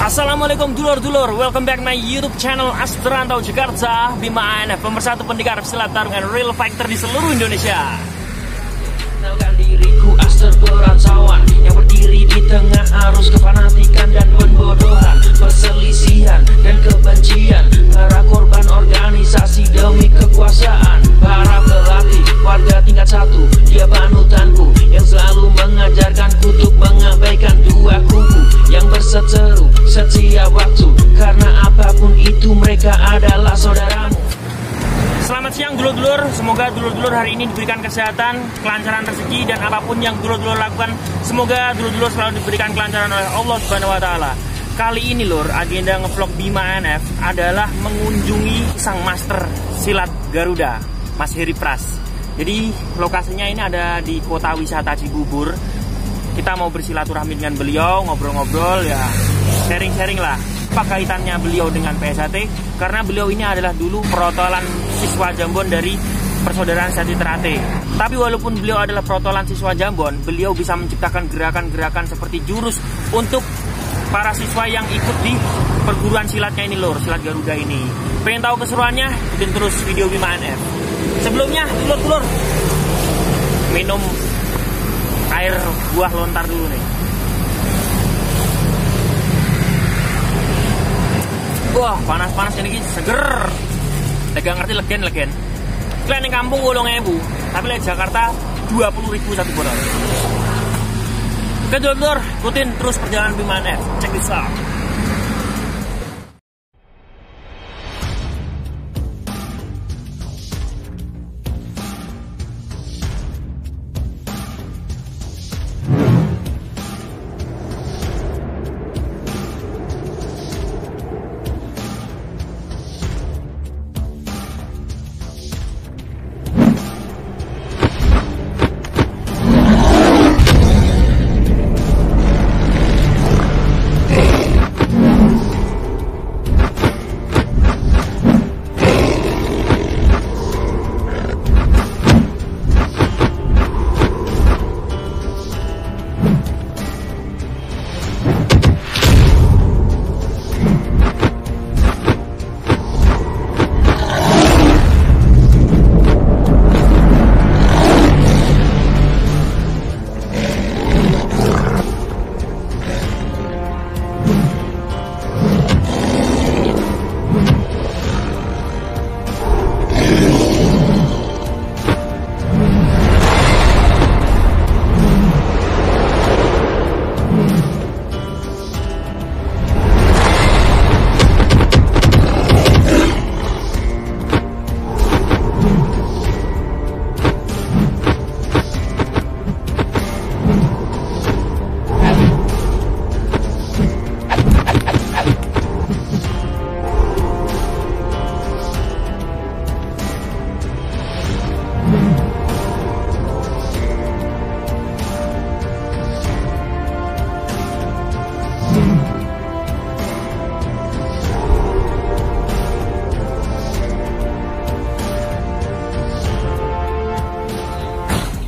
Assalamualaikum dulur-dulur, welcome back my YouTube channel Astrantau Jakarta Bima ANF, pemersatu pendekar silat tarung and real fighter di seluruh Indonesia. Kenalkan diriku Aster Perantauan yang berdiri di tengah arus kefanatikan dan pembodohan, perselisihan dan kebencian, para korban organisasi demi kekuasaan, para pelatih warga tingkat 1, dia panutanku yang selalu mengajarkan kutuk mengabaikan dua kubu yang berseteru setiap waktu, karena apapun itu mereka adalah saudaramu. Selamat siang dulur-dulur, semoga dulur-dulur hari ini diberikan kesehatan, kelancaran rezeki, dan apapun yang dulur-dulur lakukan, semoga dulur-dulur selalu diberikan kelancaran oleh Allah Subhanahu wa Ta'ala. Kali ini lur, agenda ngevlog Bima ANF adalah mengunjungi sang master silat Garuda, Mas Heri Pras. Jadi lokasinya ini ada di kota wisata Cibubur. Kita mau bersilaturahmi dengan beliau, ngobrol-ngobrol ya, sharing-sharing lah. Apa kaitannya beliau dengan PSAT? Karena beliau ini adalah dulu protolan siswa Jambon dari Persaudaraan Sati Terate. Tapi walaupun beliau adalah protolan siswa Jambon, beliau bisa menciptakan gerakan-gerakan seperti jurus untuk para siswa yang ikut di perguruan silatnya ini lur, silat Garuda ini. Pengen tahu keseruannya? Ikutin terus video Bima ANF. Sebelumnya, dulur-dulur, minum air buah lontar dulu nih. Wah, panas-panas ini seger. Lega ngerti legen. Kalian yang kampung 8.000, tapi di Jakarta 20.000 satu botol. Oke dulur, ikutin terus perjalanan Bima ANF. Check this out.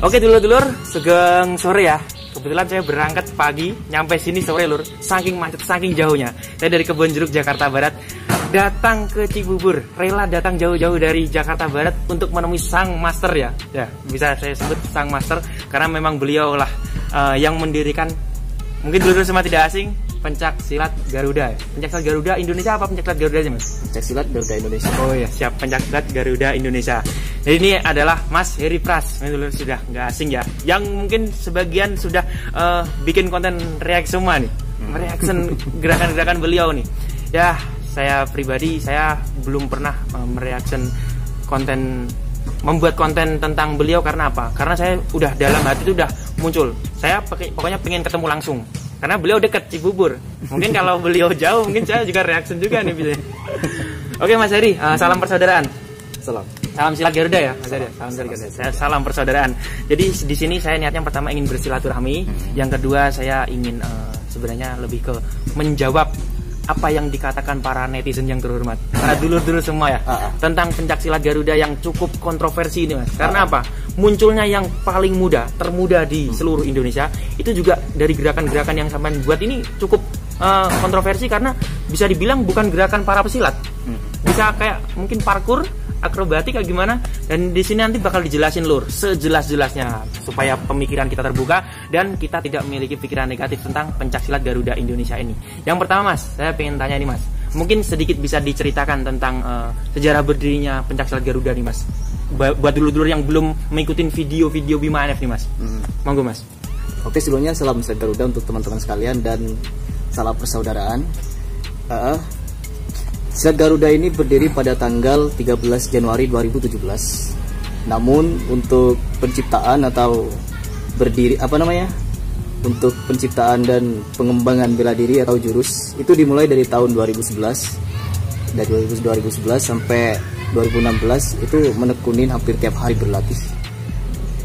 Oke dulur-dulur, sugeng sore ya. Kebetulan saya berangkat pagi, nyampe sini sore lur. Saking macet, saking jauhnya. Saya dari Kebonjeruk, Jakarta Barat, datang ke Cibubur. Rela datang jauh-jauh dari Jakarta Barat untuk menemui sang master ya. Ya, bisa saya sebut sang master karena memang beliau lah yang mendirikan, mungkin dulur semua tidak asing, pencak silat Garuda. Pencak silat Garuda Indonesia apa pencak silat Garuda aja mas? Pencak silat Garuda Indonesia. Oh ya, siap, pencak silat Garuda Indonesia. Jadi ini adalah Mas Heri Pras, dulur sudah nggak asing ya. Yang mungkin sebagian sudah bikin konten reaksi semua nih, reaction gerakan-gerakan beliau nih. Ya, saya pribadi saya belum pernah mereaction konten, membuat konten tentang beliau karena apa? Karena saya udah dalam hati itu udah muncul. Saya pokoknya pengen ketemu langsung. Karena beliau dekat Cibubur. Mungkin kalau beliau jauh, mungkin saya juga reaction juga nih bisa. Oke Mas Heri, salam persaudaraan. Salam silat Garuda ya, Mas Heri. Salam silat Garuda. Saya salam persaudaraan. Jadi di sini saya niatnya pertama ingin bersilaturahmi, yang kedua saya ingin sebenarnya lebih ke menjawab apa yang dikatakan para netizen yang terhormat, para dulur-dulur semua ya, tentang pencaksilat Garuda yang cukup kontroversi ini mas. Karena apa? Munculnya yang paling muda, termuda di seluruh Indonesia, itu juga dari gerakan-gerakan yang sampean buat ini cukup kontroversi karena bisa dibilang bukan gerakan para pesilat. Bisa kayak mungkin parkour, akrobatik kayak gimana, dan di sini nanti bakal dijelasin lur sejelas-jelasnya supaya pemikiran kita terbuka dan kita tidak memiliki pikiran negatif tentang pencaksilat Garuda Indonesia ini. Yang pertama Mas, saya pengen tanya nih Mas, mungkin sedikit bisa diceritakan tentang sejarah berdirinya pencaksilat Garuda nih Mas, buat dulur-dulur yang belum mengikuti video-video Bima NF nih Mas. Monggo Mas. Oke, sebelumnya salam Silat Garuda untuk teman-teman sekalian dan salam persaudaraan. Silat Garuda ini berdiri pada tanggal 13 Januari 2017. Namun untuk penciptaan atau berdiri untuk penciptaan dan pengembangan bela diri atau jurus itu dimulai dari tahun 2011. Dari 2011 sampai 2016 itu menekunin hampir tiap hari berlatih.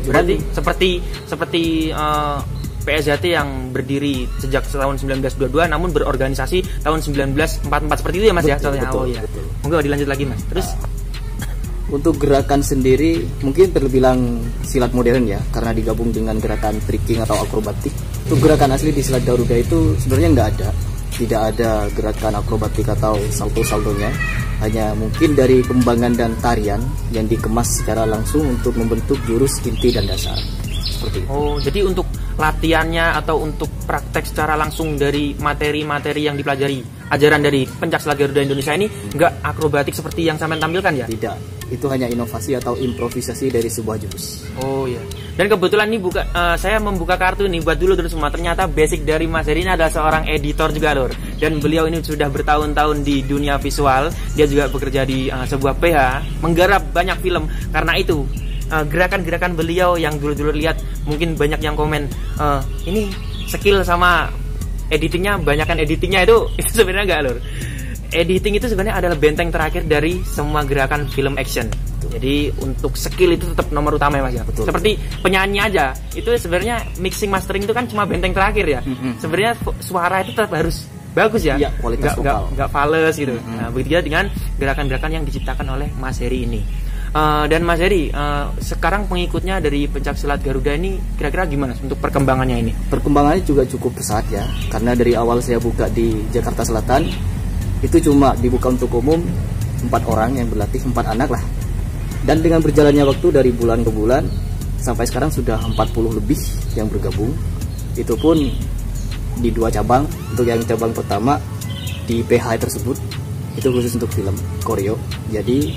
Berarti seperti PSHT yang berdiri sejak tahun 1922 namun berorganisasi tahun 1944 seperti itu ya Mas. Betul, ya? Betul, oh ya. Betul. Monggo dilanjut lagi Mas. Terus untuk gerakan sendiri mungkin terbilang silat modern ya, karena digabung dengan gerakan tricking atau akrobatik. Untuk gerakan asli di Silat Garuda itu sebenarnya nggak ada. Tidak ada gerakan akrobatik atau salto-saltonya. Hanya mungkin dari kembangan dan tarian yang dikemas secara langsung untuk membentuk jurus inti dan dasar. Seperti itu. Oh, jadi untuk latihannya atau untuk praktek secara langsung dari materi-materi yang dipelajari ajaran dari pencaksilat Garuda Indonesia ini nggak akrobatik seperti yang sampean tampilkan ya? Tidak, itu hanya inovasi atau improvisasi dari sebuah jurus. Oh iya. Dan kebetulan nih saya membuka kartu nih buat dulu semua. Ternyata basic dari Mas Heri ini adalah seorang editor juga lor. Dan beliau ini sudah bertahun-tahun di dunia visual. Dia juga bekerja di sebuah PH, menggarap banyak film. Karena itu gerakan-gerakan beliau yang dulu lihat mungkin banyak yang komen ini skill sama editingnya, banyakan editingnya itu sebenarnya enggak lur. Editing itu sebenarnya adalah benteng terakhir dari semua gerakan film action. Jadi untuk skill itu tetap nomor utama ya Mas ya. Betul. Seperti penyanyi aja itu sebenarnya mixing mastering itu kan cuma benteng terakhir ya. Sebenarnya suara itu tetap harus bagus ya, kualitas vokal, nggak fales gitu. Nah begitu juga dengan gerakan-gerakan yang diciptakan oleh Mas Heri ini. Dan Mas Heri, sekarang pengikutnya dari pencaksilat Garuda ini kira-kira gimana untuk perkembangannya ini? Perkembangannya juga cukup pesat ya, karena dari awal saya buka di Jakarta Selatan itu cuma dibuka untuk umum 4 orang yang berlatih, 4 anak lah. Dan dengan berjalannya waktu dari bulan ke bulan sampai sekarang sudah 40 lebih yang bergabung. Itu pun di 2 cabang. Untuk yang cabang pertama di PH tersebut itu khusus untuk film koreo. Jadi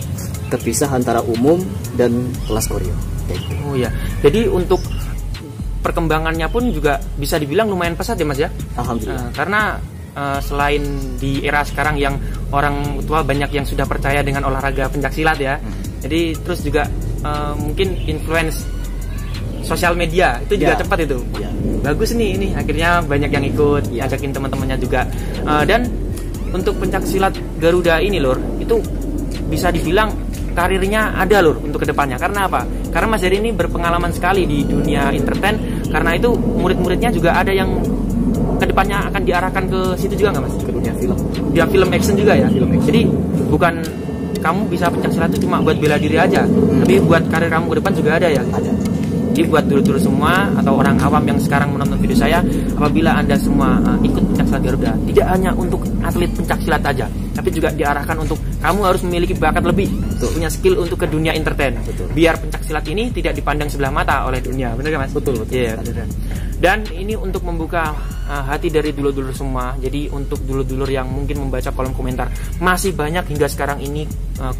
terpisah antara umum dan kelas koreo. Gitu. Oh ya. Jadi untuk perkembangannya pun juga bisa dibilang lumayan pesat ya Mas ya. Alhamdulillah. Karena selain di era sekarang yang orang tua banyak yang sudah percaya dengan olahraga pencaksilat ya. Jadi terus juga mungkin influence sosial media itu juga cepat itu. Bagus nih ini akhirnya banyak yang ikut, ajakin teman-temannya juga. Dan untuk pencaksilat Garuda ini lur, itu bisa dibilang karirnya ada lur untuk kedepannya. Karena apa? Karena Mas Heri ini berpengalaman sekali di dunia entertain. Karena itu murid-muridnya juga ada yang kedepannya akan diarahkan ke situ juga nggak Mas? Ke dunia film. Dia film action juga ya. Film action. Jadi bukan kamu bisa pencaksilat itu cuma buat bela diri aja, tapi buat karir kamu ke depan juga ada ya. Ada. Jadi buat dulu-dulu semua atau orang awam yang sekarang menonton video saya, apabila Anda semua ikut pencaksilat Garuda, tidak hanya untuk atlet pencaksilat aja, tapi juga diarahkan untuk kamu harus memiliki bakat lebih, punya skill untuk ke dunia entertain. Betul. Biar pencaksilat ini tidak dipandang sebelah mata oleh dunia, benar Mas? Betul. Iya, benar. Dan ini untuk membuka hati dari dulur-dulur semua. Jadi untuk dulur-dulur yang mungkin membaca kolom komentar, masih banyak hingga sekarang ini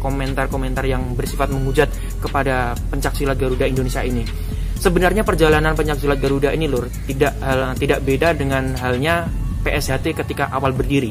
komentar-komentar yang bersifat menghujat kepada pencaksilat Garuda Indonesia ini. Sebenarnya perjalanan pencaksilat Garuda ini lur tidak beda dengan halnya PSHT ketika awal berdiri.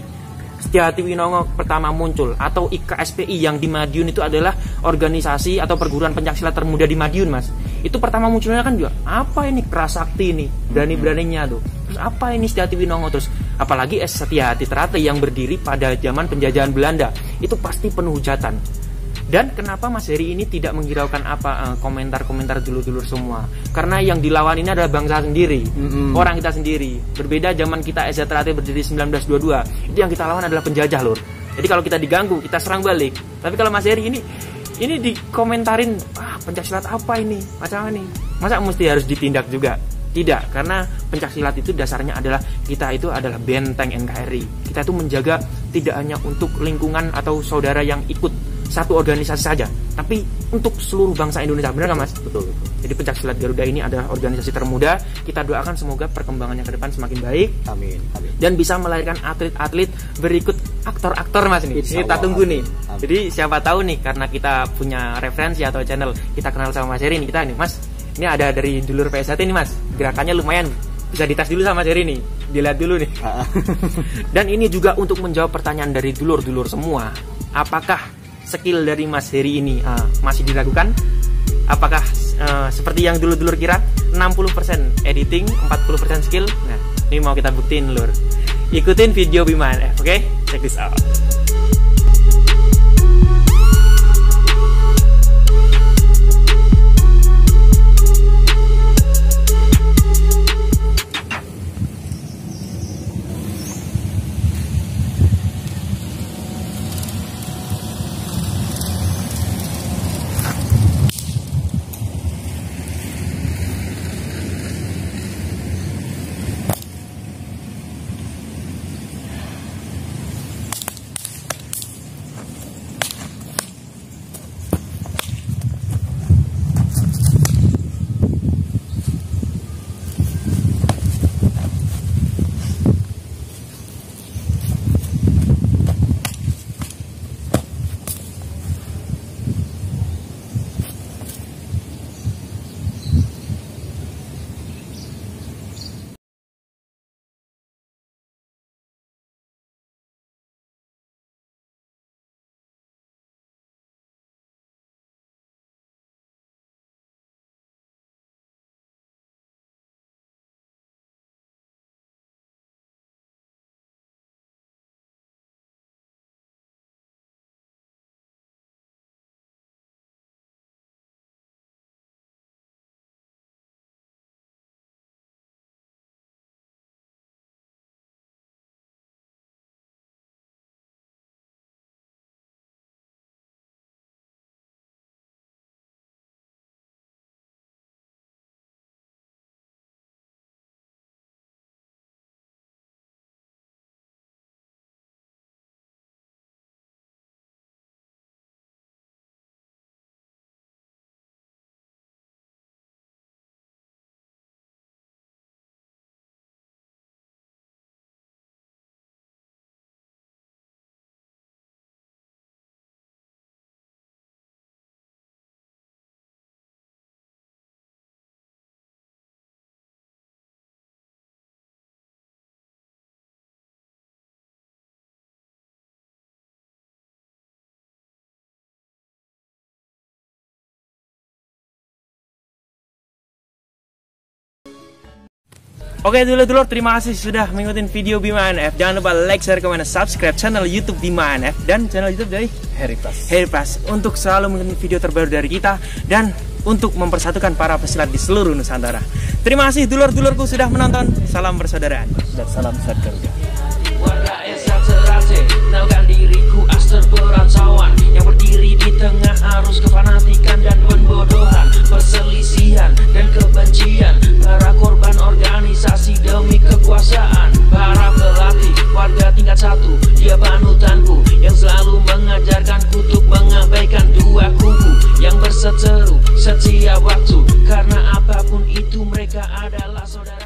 Setia Hati Winongo pertama muncul atau IKSPI yang di Madiun itu adalah organisasi atau perguruan pencaksilat termuda di Madiun Mas. Itu pertama munculnya kan juga apa ini Kerasakti ini, berani-beraninya tuh. Terus apa ini Setia Hati Winongo, terus apalagi Setia Hati Trate yang berdiri pada zaman penjajahan Belanda. Itu pasti penuh hujatan. Dan kenapa Mas Heri ini tidak menghiraukan apa komentar-komentar dulur-dulur semua? Karena yang dilawan ini adalah bangsa sendiri, orang kita sendiri. Berbeda zaman kita SZ Trate berdiri 1922, itu yang kita lawan adalah penjajah lur. Jadi kalau kita diganggu, kita serang balik. Tapi kalau Mas Heri ini dikomentarin, pencaksilat apa ini? Macam ini? Masa mesti harus ditindak juga? Tidak, karena pencaksilat itu dasarnya adalah kita itu adalah benteng NKRI. Kita itu menjaga tidak hanya untuk lingkungan atau saudara yang ikut satu organisasi saja, tapi untuk seluruh bangsa Indonesia. Benar nggak, Mas? Betul. Jadi pencaksilat Garuda ini adalah organisasi termuda. Kita doakan semoga perkembangannya ke depan semakin baik. Amin. Amin. Dan bisa melahirkan atlet-atlet berikut aktor-aktor, Mas, nih. Ini kita tunggu nih. Amin. Jadi siapa tahu nih, karena kita punya referensi atau channel, kita kenal sama Mas Heri nih, kita nih, Mas. Ini ada dari dulur PSAT ini, Mas. Gerakannya lumayan, bisa dites dulu sama Mas Heri nih. Dilihat dulu nih. Dan ini juga untuk menjawab pertanyaan dari dulur-dulur semua. Apakah skill dari Mas Heri ini masih diragukan? Apakah seperti yang dulur-dulur kira 60% editing, 40% skill? Nah, ini mau kita buktiin, Lur. Ikutin video Bima NF, oke? Check this out. Oke dulur-dulur, terima kasih sudah mengikuti video Bima NF. Jangan lupa like, share, comment, subscribe channel YouTube Bima NF dan channel YouTube dari Heri Plus untuk selalu mengikuti video terbaru dari kita dan untuk mempersatukan para pesilat di seluruh Nusantara. Terima kasih dulur-dulurku sudah menonton. Salam persaudaraan dan salam Garuda. Warga Esa Terate, kenalkan diriku Aster Perantauan yang berdiri di tengah arus kefanatikan dan pembodohan, perselisihan dan kebencian, para korban organisasi demi kekuasaan, para pelatih warga tingkat 1, dia panutanku yang selalu mengajarkanku untuk mengabaikan dua kubu yang berseteru setiap waktu, karena apapun itu mereka adalah saudara.